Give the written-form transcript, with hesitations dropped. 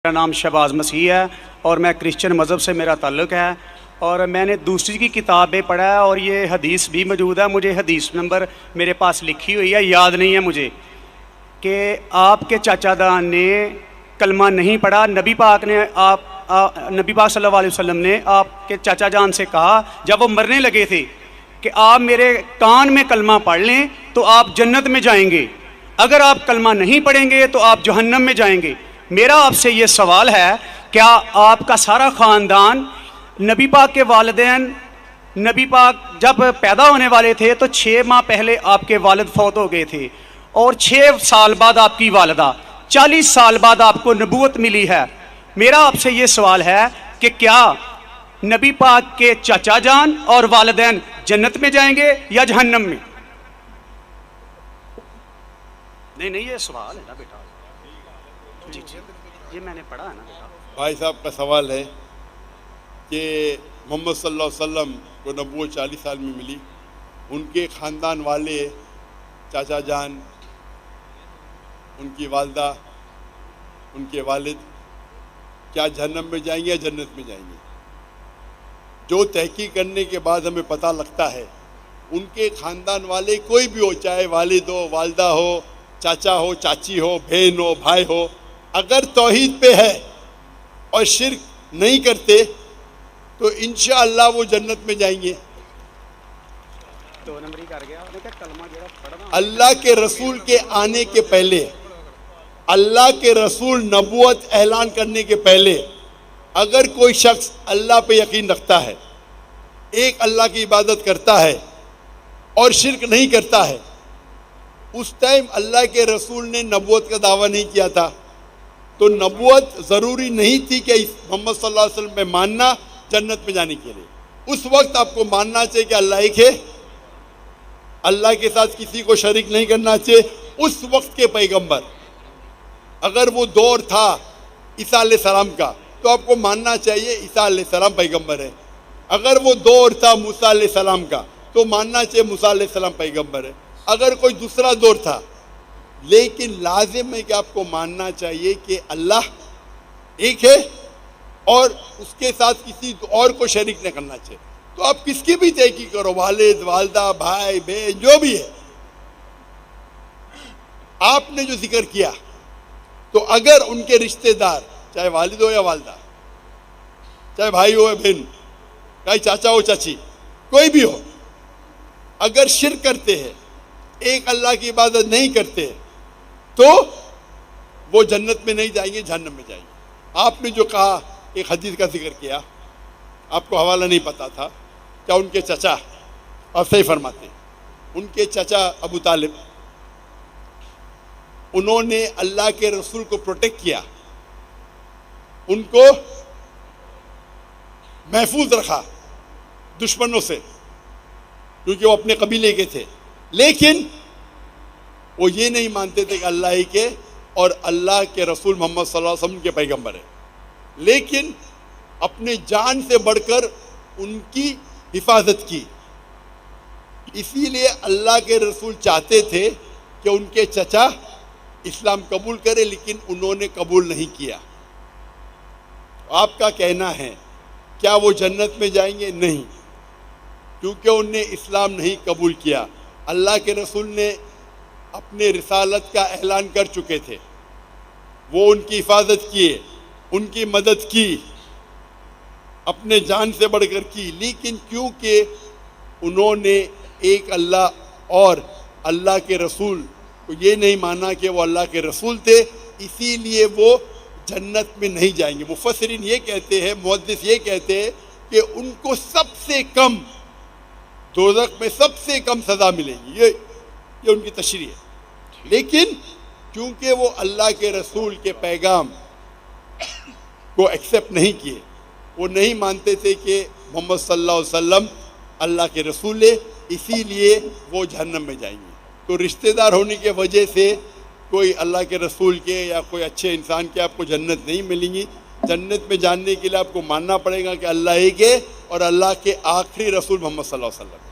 میرا نام شہباز مسیح ہے اور میں کرسچن مذہب سے میرا تعلق ہے، اور میں نے دوسری کی کتابیں پڑھا ہے اور یہ حدیث بھی موجود ہے. مجھے حدیث نمبر میرے پاس لکھی ہوئی ہے، یاد نہیں ہے مجھے، کہ آپ کے چاچا دان نے کلمہ نہیں پڑھا. نبی پاک صلی اللہ علیہ وسلم نے آپ کے چاچا جان سے کہا جب وہ مرنے لگے تھے کہ آپ میرے کان میں کلمہ پڑھ لیں تو آپ جنت میں جائیں گے، اگر آپ کلمہ نہیں پڑھیں گے تو آپ جہنم میں جائیں گے. میرا آپ سے یہ سوال ہے، کیا آپ کا سارا خاندان، نبی پاک کے والدین، نبی پاک جب پیدا ہونے والے تھے تو 6 ماہ پہلے آپ کے والد فوت ہو گئے تھے، اور 6 سال بعد آپ کی والدہ، 40 سال بعد آپ کو نبوت ملی ہے. میرا آپ سے یہ سوال ہے کہ کیا نبی پاک کے چاچا جان اور والدین جنت میں جائیں گے یا جہنم میں؟ نہیں یہ سوال ہے نا بیٹا. جی یہ میں نے پڑھا ہے نا بیٹا. بھائی صاحب کا سوال ہے کہ محمد صلی اللہ علیہ وسلم کو نبوت 40 سال میں ملی، ان کے خاندان والے، چاچا جان، ان کی والدہ، ان کے والد کیا جہنم میں جائیں گے یا جنت میں جائیں گے؟ جو تحقیق کرنے کے بعد ہمیں پتہ لگتا ہے، ان کے خاندان والے کوئی بھی ہو، چاہے والد ہو، والدہ ہو، چاچا ہو، چاچی ہو، بہن ہو، بھائی ہو، اگر توحید پہ ہے اور شرک نہیں کرتے تو انشاءاللہ وہ جنت میں جائیں گے. اللہ کے رسول کے آنے کے پہلے، اللہ کے رسول نبوت اعلان کرنے کے پہلے، اگر کوئی شخص اللہ پہ یقین رکھتا ہے، ایک اللہ کی عبادت کرتا ہے اور شرک نہیں کرتا ہے، اس ٹائم اللہ کے رسول نے نبوت کا دعویٰ نہیں کیا تھا، تو نبوت ضروری نہیں تھی کہ محمد صلی اللہ علیہ وسلم پہ ماننا جنت میں جانے کے لیے. اس وقت آپ کو ماننا چاہیے کہ اللہ ایک ہے، اللہ کے ساتھ کسی کو شریک نہیں کرنا چاہیے. اس وقت کے پیغمبر، اگر وہ دور تھا عیسیٰ علیہ السلام کا تو آپ کو ماننا چاہیے عیسیٰ علیہ السلام پیغمبر ہے. اگر وہ دور تھا موسیٰ علیہ السلام کا تو ماننا چاہیے موسیٰ علیہ السلام پیغمبر ہے. اگر کوئی دوسرا دور تھا، لیکن لازم ہے کہ آپ کو ماننا چاہیے کہ اللہ ایک ہے اور اس کے ساتھ کسی اور کو شریک نہیں کرنا چاہیے. تو آپ کس کی بھی تحقیق کرو، والد، والدہ، بھائی، بہن، جو بھی ہے، آپ نے جو ذکر کیا، تو اگر ان کے رشتہ دار، چاہے والد ہو یا والدہ، چاہے بھائی ہو یا بہن، چاہے چاچا ہو چاچی، کوئی بھی ہو، اگر شرک کرتے ہیں، ایک اللہ کی عبادت نہیں کرتے، تو وہ جنت میں نہیں جائیں گے، جہنم میں جائیں گے. آپ نے جو کہا، ایک حدیث کا ذکر کیا، آپ کو حوالہ نہیں پتا تھا، کیا ان کے چچا، آپ صحیح فرماتے ہیں، ان کے چچا ابو طالب، انہوں نے اللہ کے رسول کو پروٹیکٹ کیا، ان کو محفوظ رکھا دشمنوں سے، کیونکہ وہ اپنے قبیلے کے تھے. لیکن وہ یہ نہیں مانتے تھے کہ اللہ ہی کے اور اللہ کے رسول محمد صلی اللہ علیہ وسلم کے پیغمبر ہیں، لیکن اپنے جان سے بڑھ کر ان کی حفاظت کی. اسی لیے اللہ کے رسول چاہتے تھے کہ ان کے چچا اسلام قبول کرے، لیکن انہوں نے قبول نہیں کیا. آپ کا کہنا ہے کیا وہ جنت میں جائیں گے؟ نہیں، کیونکہ انہوں نے اسلام نہیں قبول کیا. اللہ کے رسول نے اپنے رسالت کا اعلان کر چکے تھے، وہ ان کی حفاظت کیے، ان کی مدد کی، اپنے جان سے بڑھ کر کی. لیکن کیونکہ انہوں نے ایک اللہ اور اللہ کے رسول کو یہ نہیں مانا کہ وہ اللہ کے رسول تھے، اسی لیے وہ جنت میں نہیں جائیں گے. مفسرین یہ کہتے ہیں، محدث یہ کہتے ہیں کہ ان کو سب سے کم دوزخ میں سب سے کم سزا ملے گی. یہ ان کی تشریح ہے. لیکن کیونکہ وہ اللہ کے رسول کے پیغام کو ایکسیپٹ نہیں کیے، وہ نہیں مانتے تھے کہ محمد صلی اللہ علیہ وسلم اللہ کے رسول ہے، اسی لیے وہ جہنم میں جائیں گے. تو رشتہ دار ہونے کی وجہ سے کوئی اللہ کے رسول کے یا کوئی اچھے انسان کے آپ کو جنت نہیں ملیں گی. جنت میں جاننے کے لیے آپ کو ماننا پڑے گا کہ اللہ ایک ہے اور اللہ کے آخری رسول محمد صلی اللہ علیہ وسلم.